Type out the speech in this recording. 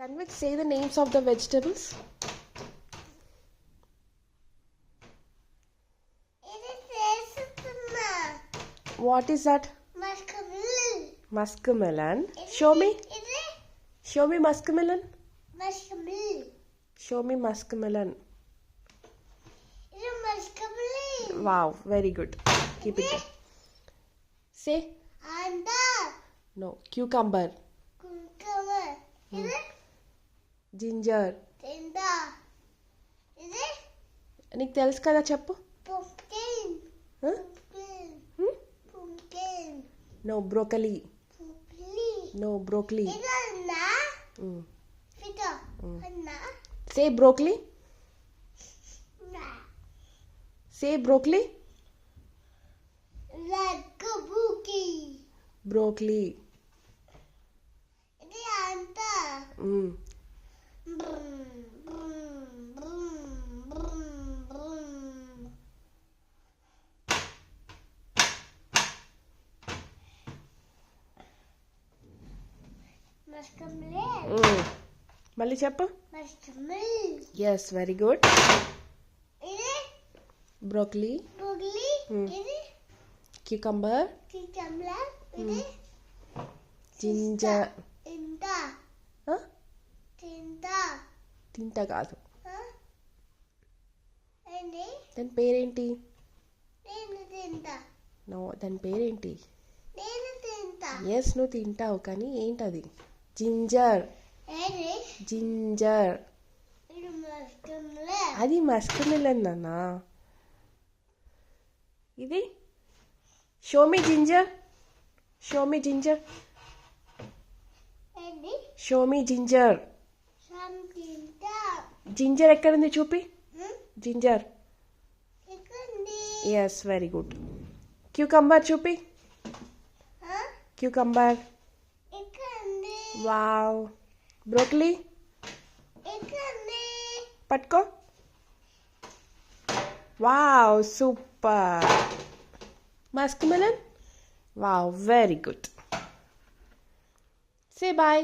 Tanvik, say the names of the vegetables. What is that? Muskmelon. Muskmelon. Show me. Show me muskmelon. Muskmelon. Show me muskmelon. It's a muskmelon. Wow, very good. Keep it there. Say. Anda. No. Cucumber. Cucumber. Is it? Ginger. Tinda. Is it? నీకు తెలుసు కదా చెప్పు. Pumpkin. Huh? Pumpkin. Hmm? Pumpkin. No, broccoli. Pumpkin. No, broccoli. Is it Anna? Mm. Fita. Anna. Say broccoli. Na. Say broccoli. Like kabuki. Broccoli. Is it Anta? Mm. Brum, brum, brum, brum, brum. Muskmelon. Mm. మళ్ళీ చెప్పు. Muskmelon. Yes, very good. Is it? Broccoli. Broccoli. Is it? Cucumber. Cucumber. Is it? Ginger. Tinta. Huh? Tinta. తింటా కాదు. Huh? ఏంటి? దాని పేరేంటి? నేను తింటా. No, దాని పేరేంటి? నేను తింటా. ఎస్, నువ్వు తింటావు కానీ ఏంటది? జింజర్. ఏంటి? జింజర్. ఇది మస్కమెలన్. అది మస్క్మెలన్ అన్నా. ఇది show me ginger. Show me ginger. ఏంటి? Show me ginger. సమ్ తింటా. జింజర్ ఎక్కడుంది చూపి. జింజర్. ఎక్కడుంది? Yes, very good. క్యూకంబర్ చూపి. క్యూకంబర్. ఎక్కడుంది? వావ్. బ్రోకలీ ఎక్కడుంది? పట్టుకో. Wow, super. Muskmelon. Wow, very good. Say bye.